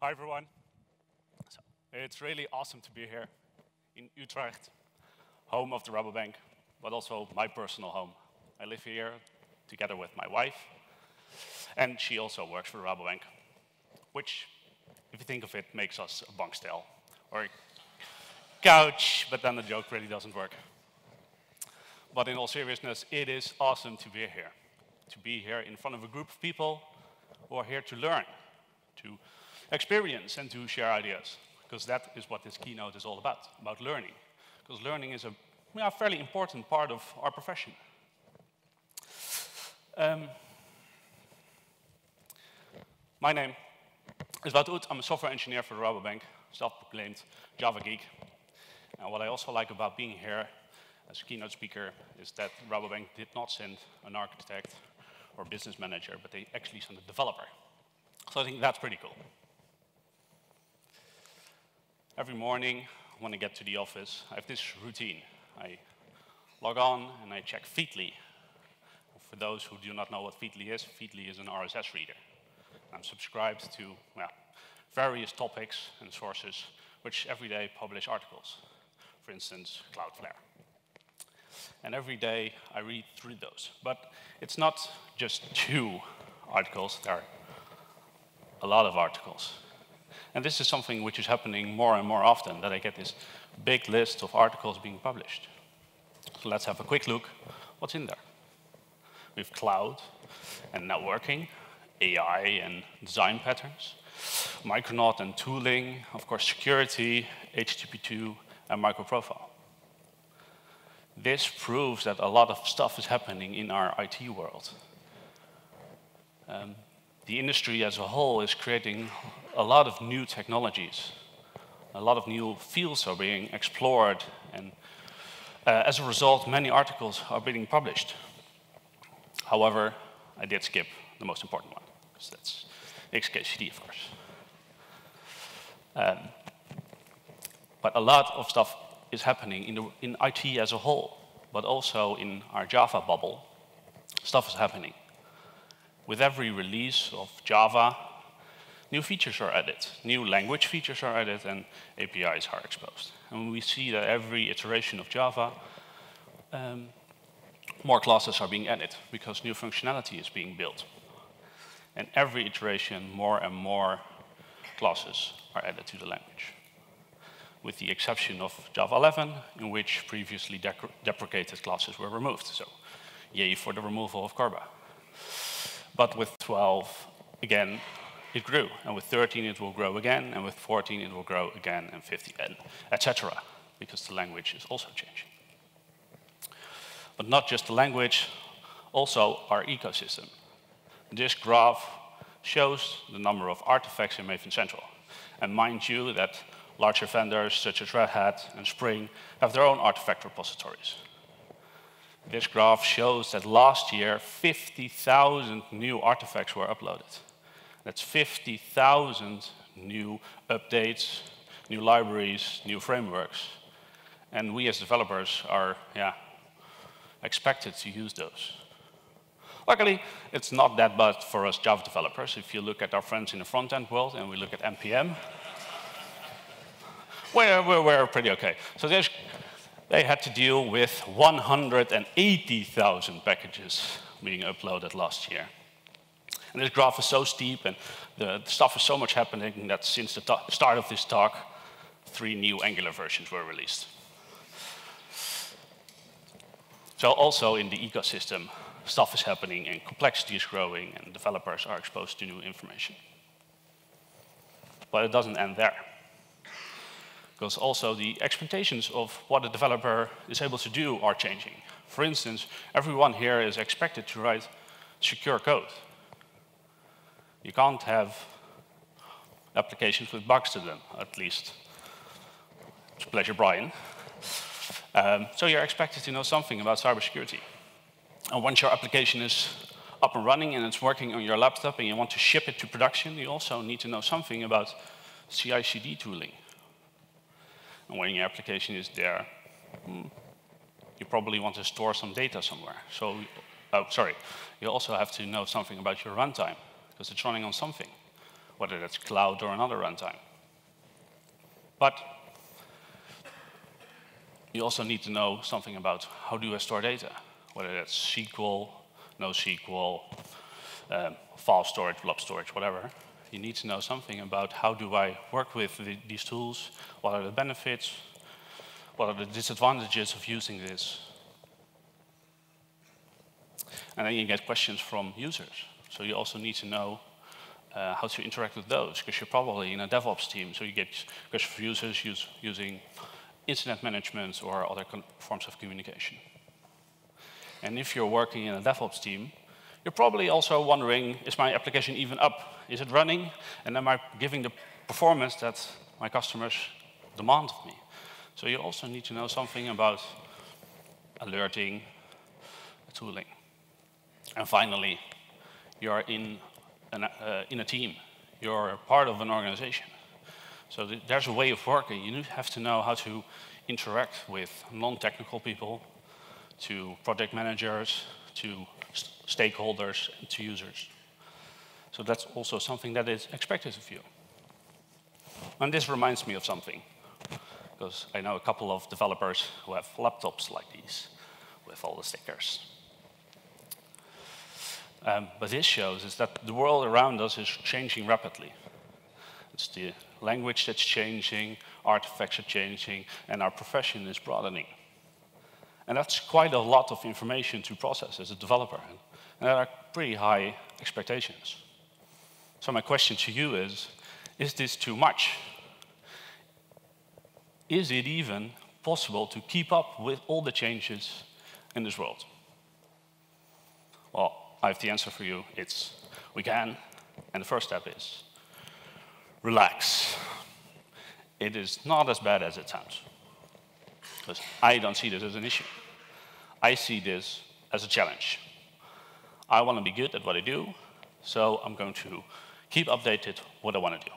Hi, everyone. So, it's really awesome to be here in Utrecht, home of the Rabobank, but also my personal home. I live here together with my wife, and she also works for the Rabobank, which, if you think of it, makes us a bankstel, or a couch, but then the joke really doesn't work. But in all seriousness, it is awesome to be here in front of a group of people who are here to learn, to experience and to share ideas, because that is what this keynote is all about learning. Because learning is a fairly important part of our profession. My name is Wouter Oet. I'm a software engineer for the Rabobank, self-proclaimed Java geek. And what I also like about being here as a keynote speaker is that Rabobank did not send an architect or business manager, but they actually sent a developer. So I think that's pretty cool. Every morning when I get to the office, I have this routine. I log on and I check Feedly. For those who do not know what Feedly is an RSS reader. I'm subscribed to various topics and sources which every day publish articles. For instance, Cloudflare. And every day I read through those. But it's not just 2 articles, there are a lot of articles. And this is something which is happening more and more often, that I get this big list of articles being published. So let's have a quick look what's in there. We have cloud and networking, AI and design patterns, Micronaut and tooling, of course security, HTTP2, and microprofile. This proves that a lot of stuff is happening in our IT world. The industry as a whole is creating a lot of new technologies. A lot of new fields are being explored, and as a result, many articles are being published. However, I did skip the most important one, because that's XKCD, of course. But a lot of stuff is happening in IT as a whole, but also in our Java bubble. Stuff is happening. With every release of Java, new features are added, new language features are added, and APIs are exposed. And we see that every iteration of Java, more classes are being added, because new functionality is being built. And every iteration, more and more classes are added to the language, with the exception of Java 11, in which previously deprecated classes were removed. So, yay for the removal of Corba. But with 12, again, it grew. And with 13, it will grow again. And with 14, it will grow again. And 15, etc. Because the language is also changing. But not just the language, also our ecosystem. This graph shows the number of artifacts in Maven Central. And mind you that larger vendors such as Red Hat and Spring have their own artifact repositories. This graph shows that last year, 50,000 new artifacts were uploaded. That's 50,000 new updates, new libraries, new frameworks. And we as developers are expected to use those. Luckily, it's not that bad for us Java developers. If you look at our friends in the front-end world and we look at NPM, we're pretty okay. So they had to deal with 180,000 packages being uploaded last year. And this graph is so steep, and the stuff is so much happening that since the start of this talk, 3 new Angular versions were released. So also in the ecosystem, stuff is happening and complexity is growing and developers are exposed to new information. But it doesn't end there. Because also the expectations of what a developer is able to do are changing. For instance, everyone here is expected to write secure code. You can't have applications with bugs to them, at least. It's a pleasure, Brian. So you're expected to know something about cybersecurity. And once your application is up and running and it's working on your laptop and you want to ship it to production, you also need to know something about CI/CD tooling. And when your application is there, you probably want to store some data somewhere. So, you also have to know something about your runtime, because it's running on something. whether that's cloud or another runtime. But you also need to know something about how do I store data, whether that's SQL, NoSQL, file storage, blob storage, whatever. You need to know something about how do I work with these tools, what are the benefits, what are the disadvantages of using this. And then you get questions from users. So you also need to know how to interact with those, because you're probably in a DevOps team, so you get questions from users using incident management or other forms of communication. And if you're working in a DevOps team, you're probably also wondering, is my application even up? Is it running? And am I giving the performance that my customers demand of me? So you also need to know something about alerting, tooling. And finally, you're in a team. You're part of an organization. So there's a way of working. You have to know how to interact with non-technical people, to project managers, to stakeholders, and to users. So that's also something that is expected of you. And this reminds me of something, because I know a couple of developers who have laptops like these with all the stickers. But this shows is that the world around us is changing rapidly. It's the language that's changing, artifacts are changing, and our profession is broadening. And that's quite a lot of information to process as a developer. And there are pretty high expectations. So my question to you is this too much? Is it even possible to keep up with all the changes in this world? Well, I have the answer for you. It's we can. And the first step is relax. It is not as bad as it sounds. Because I don't see this as an issue. I see this as a challenge. I want to be good at what I do, so I'm going to keep updated what I want to do.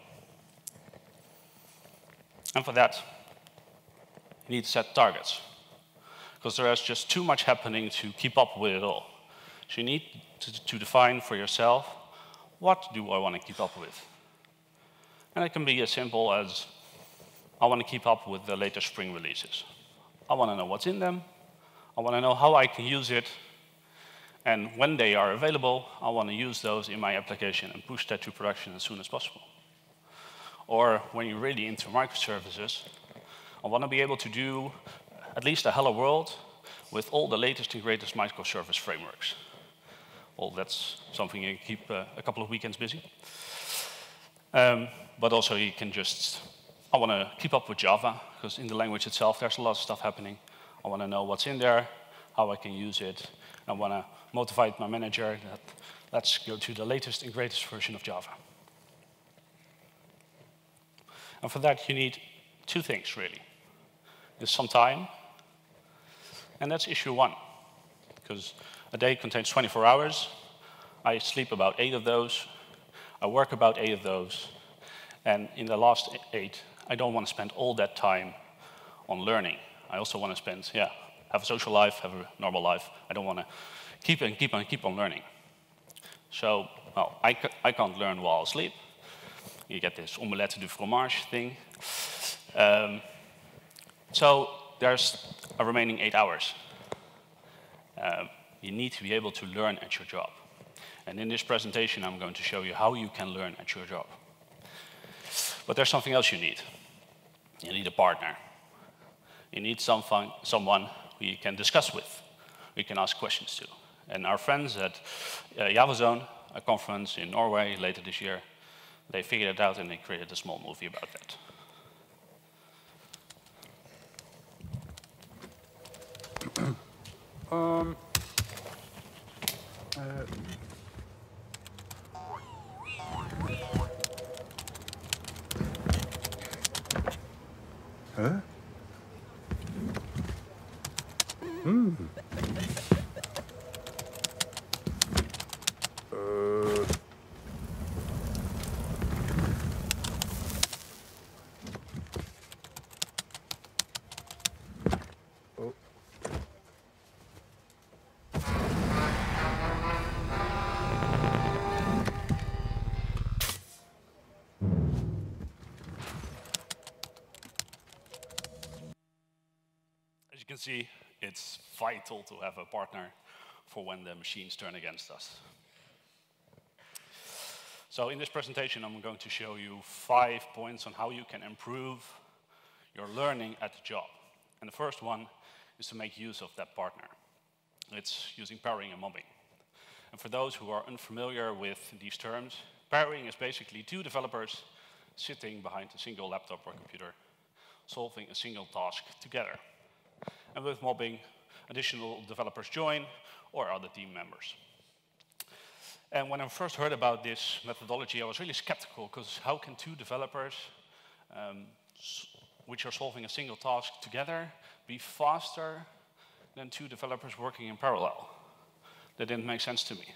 And for that, you need to set targets. Because there is just too much happening to keep up with it all. So you need to define for yourself, what do I want to keep up with? And it can be as simple as, I want to keep up with the latest spring releases. I want to know what's in them. I want to know how I can use it. And when they are available, I want to use those in my application and push that to production as soon as possible. Or when you're really into microservices, I want to be able to do at least a hello world with all the latest and greatest microservice frameworks. Well, that's something you keep a couple of weekends busy. But also you can just, I want to keep up with Java, because in the language itself there's a lot of stuff happening. I want to know what's in there, how I can use it. I want to motivate my manager that let's go to the latest and greatest version of Java. And for that you need two things really. There's some time, and that's issue one. Because a day contains 24 hours. I sleep about 8 of those. I work about 8 of those. And in the last 8, I don't want to spend all that time on learning. I also want to spend, have a social life, have a normal life. I don't want to keep on learning. So, well, I can't learn while asleep. You get this omelette du fromage thing. So there's a remaining 8 hours. You need to be able to learn at your job. And in this presentation, I'm going to show you how you can learn at your job. But there's something else you need. You need a partner. You need someone who you can discuss with, who you can ask questions to. And our friends at JavaZone, a conference in Norway later this year, they figured it out and they created a small movie about that. Huh? can see, it's vital to have a partner for when the machines turn against us. So in this presentation, I'm going to show you 5 points on how you can improve your learning at the job. And the first one is to make use of that partner. It's using pairing and mobbing. And for those who are unfamiliar with these terms, pairing is basically 2 developers sitting behind a single laptop or computer, solving a single task together. And with mobbing, additional developers join or other team members. And when I first heard about this methodology, I was really skeptical, because how can 2 developers, which are solving a single task together, be faster than 2 developers working in parallel? That didn't make sense to me.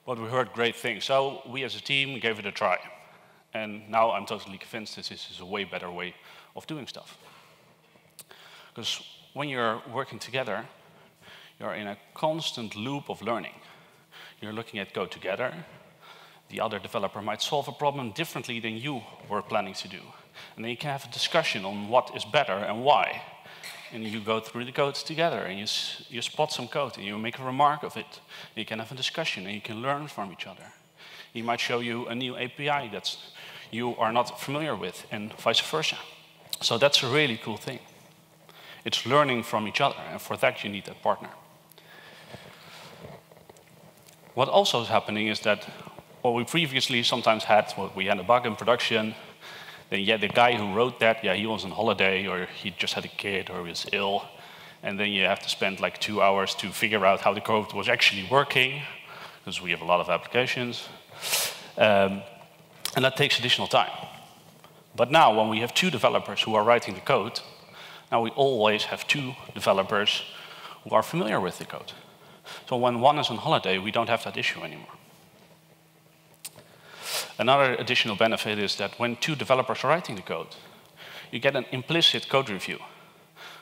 But we heard great things, so we as a team gave it a try. And now I'm totally convinced this is a way better way of doing stuff. Because when you're working together, you're in a constant loop of learning. You're looking at code together. The other developer might solve a problem differently than you were planning to do. And then you can have a discussion on what is better and why. And you go through the code together, and you spot some code, and you make a remark of it. You can have a discussion, and you can learn from each other. He might show you a new API that you are not familiar with, and vice versa. So that's a really cool thing. It's learning from each other, and for that you need a partner. What also is happening is that what we previously sometimes had, we had a bug in production, then the guy who wrote that, he was on holiday, or he just had a kid, or he was ill, and then you have to spend like 2 hours to figure out how the code was actually working, because we have a lot of applications, and that takes additional time. But now, when we have 2 developers who are writing the code, now we always have 2 developers who are familiar with the code. So when one is on holiday, we don't have that issue anymore. Another additional benefit is that when 2 developers are writing the code, you get an implicit code review,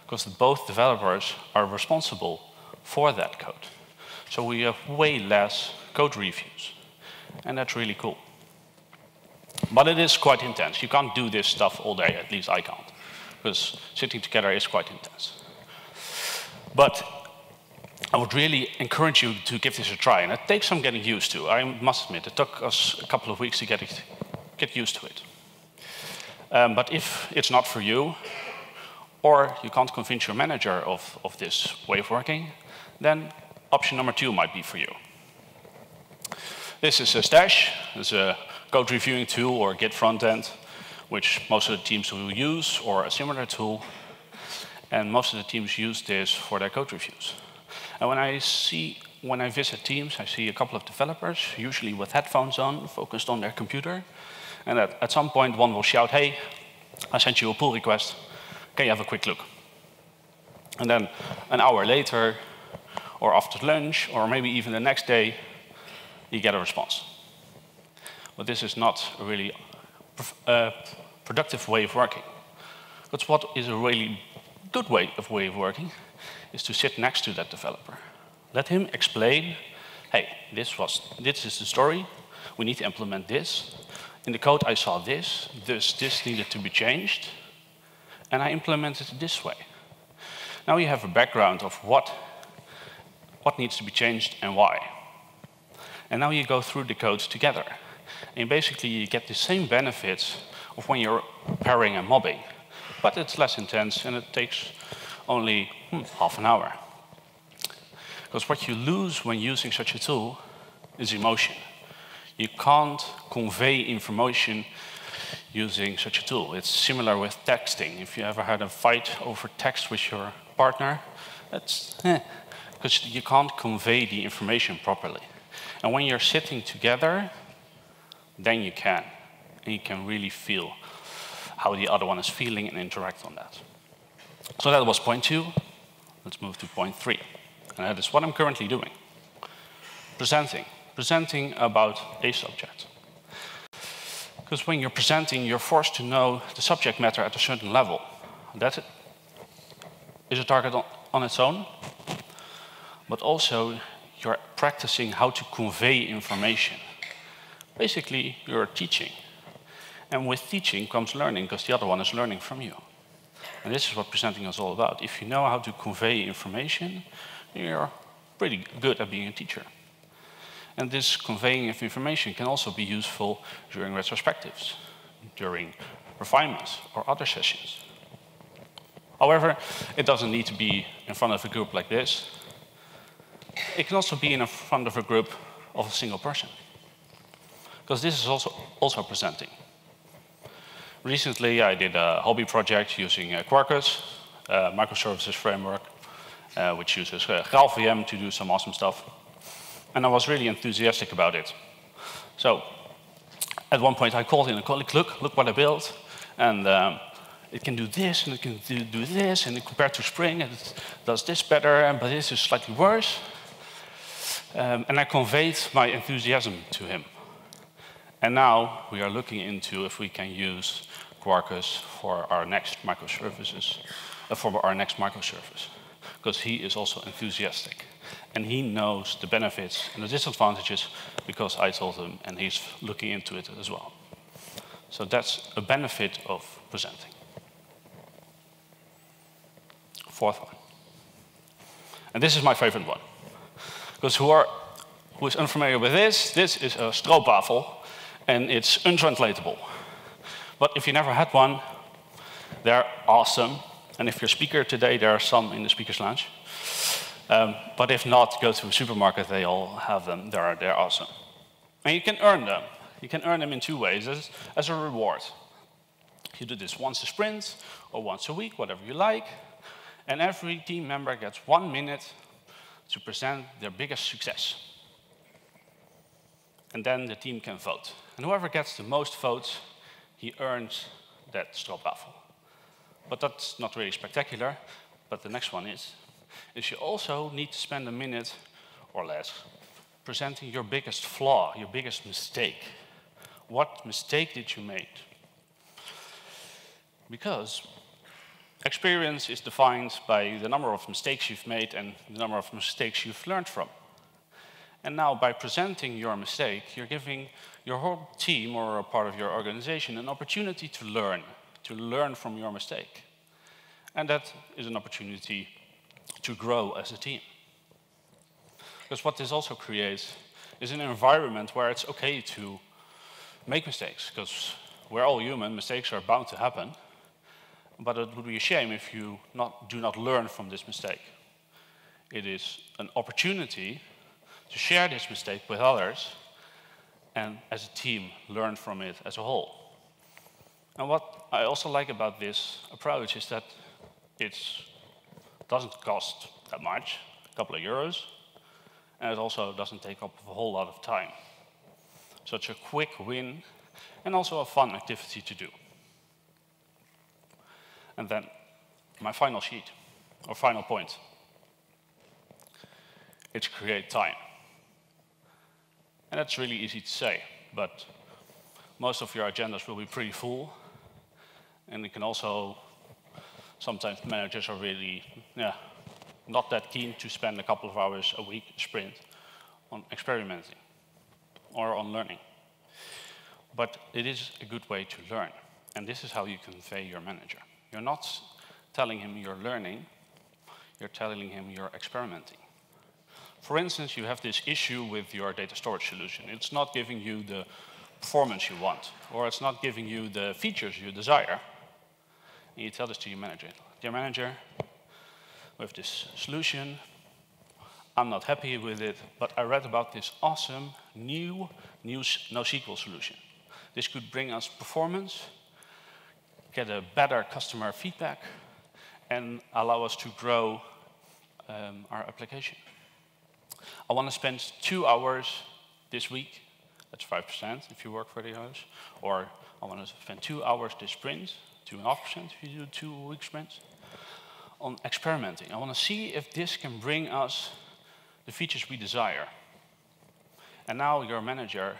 because both developers are responsible for that code. So we have way less code reviews, and that's really cool. But it is quite intense. You can't do this stuff all day, at least I can't, because sitting together is quite intense. But I would really encourage you to give this a try, and it takes some getting used to. I must admit, it took us a couple of weeks to get used to it. But if it's not for you, or you can't convince your manager of this way of working, then option number 2 might be for you. This is a Stash. It's a code reviewing tool or Git frontend, which most of the teams will use, or a similar tool. And most of the teams use this for their code reviews. And when I visit teams, I see a couple of developers, usually with headphones on, focused on their computer. And at some point, one will shout, "Hey, I sent you a pull request. Can you have a quick look?" And then an hour later, or after lunch, or maybe even the next day, you get a response. But this is not a really productive way of working. But what is a really good way of working is to sit next to that developer. Let him explain, hey, this is the story, we need to implement this. In the code I saw this needed to be changed, and I implemented it this way. Now you have a background of what needs to be changed and why. And now you go through the code together. And basically you get the same benefits of when you're pairing and mobbing, but it's less intense and it takes only half an hour. Because what you lose when using such a tool is emotion. You can't convey information using such a tool. It's similar with texting. If you ever had a fight over text with your partner, that's because you can't convey the information properly. And when you're sitting together, then you can. And you can really feel how the other one is feeling and interact on that. So that was point 2. Let's move to point 3. And that is what I'm currently doing. Presenting about a subject. Because when you're presenting, you're forced to know the subject matter at a certain level. That is a target on its own, but also you're practicing how to convey information. Basically, you're teaching. And with teaching comes learning, because the other one is learning from you. And this is what presenting is all about. If you know how to convey information, you're pretty good at being a teacher. And this conveying of information can also be useful during retrospectives, during refinements, or other sessions. However, it doesn't need to be in front of a group like this. It can also be in front of a group of a single person. Because this is also presenting. Recently, I did a hobby project using Quercus, a microservices framework, which uses GraalVM to do some awesome stuff. And I was really enthusiastic about it. So at one point, I called in a colleague, look what I built. And it can do this, and it can do this, and compared to Spring, it does this better, but this is slightly worse. And I conveyed my enthusiasm to him. And now we are looking into if we can use Quercus for our next microservices, because he is also enthusiastic. And he knows the benefits and the disadvantages because I told him, and he's looking into it as well. So that's a benefit of presenting. Fourth one. And this is my favorite one. Because who is unfamiliar with this is a stroopwafel, and it's untranslatable. But if you never had one, they're awesome. And if you're a speaker today, there are some in the speaker's lounge. But if not, go to a supermarket, they all have them. They're awesome. And you can earn them. You can earn them in two ways, as a reward. You do this once a sprint, or once a week, whatever you like. And every team member gets 1 minute to present their biggest success. And then the team can vote. And whoever gets the most votes, he earns that stroopwafel. But that's not really spectacular. But the next one is you also need to spend a minute or less presenting your biggest flaw, your biggest mistake. What mistake did you make? Because experience is defined by the number of mistakes you've made and the number of mistakes you've learned from. And now by presenting your mistake, you're giving your whole team or a part of your organization an opportunity to learn from your mistake. And that is an opportunity to grow as a team. Because what this also creates is an environment where it's okay to make mistakes, because we're all human, mistakes are bound to happen. But it would be a shame if you do not learn from this mistake. It is an opportunity to share this mistake with others and as a team learn from it as a whole. And what I also like about this approach is that it doesn't cost that much, a couple of euros, and it also doesn't take up a whole lot of time. So it's a quick win and also a fun activity to do. And then my final sheet, or final point, it's create time. And that's really easy to say, but most of your agendas will be pretty full. And it can also, sometimes managers are really not that keen to spend a couple of hours a week, sprint, on experimenting or on learning. But it is a good way to learn. And this is how you convey your manager. You're not telling him you're learning, you're telling him you're experimenting. For instance, you have this issue with your data storage solution. It's not giving you the performance you want, or it's not giving you the features you desire. And you tell this to your manager. Dear manager, we have this solution. I'm not happy with it, but I read about this awesome new NoSQL solution. This could bring us performance, get a better customer feedback, and allow us to grow our application. I want to spend 2 hours this week, that's 5% if you work 30 hours, or I want to spend 2 hours this sprint, 2.5% if you do 2-week sprints, on experimenting. I want to see if this can bring us the features we desire. And now your manager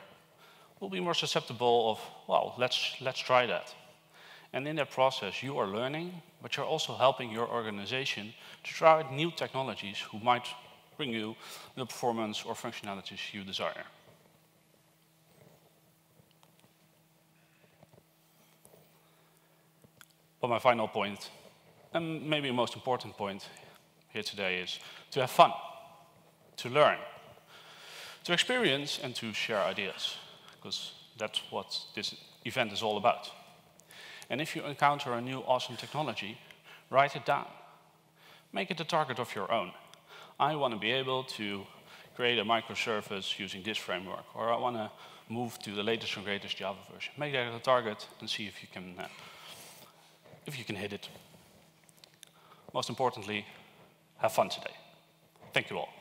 will be more susceptible of, well, let's try that. And in that process, you are learning, but you're also helping your organization to try new technologies who might bring you the performance or functionalities you desire. But my final point And maybe a most important point here today is to have fun, to learn, to experience and to share ideas, because that's what this event is all about. And if you encounter a new awesome technology, write it down. Make it a target of your own. I want to be able to create a microservice using this framework, or I want to move to the latest and greatest Java version. Make that a target and see if you can hit it. Most importantly, have fun today. Thank you all.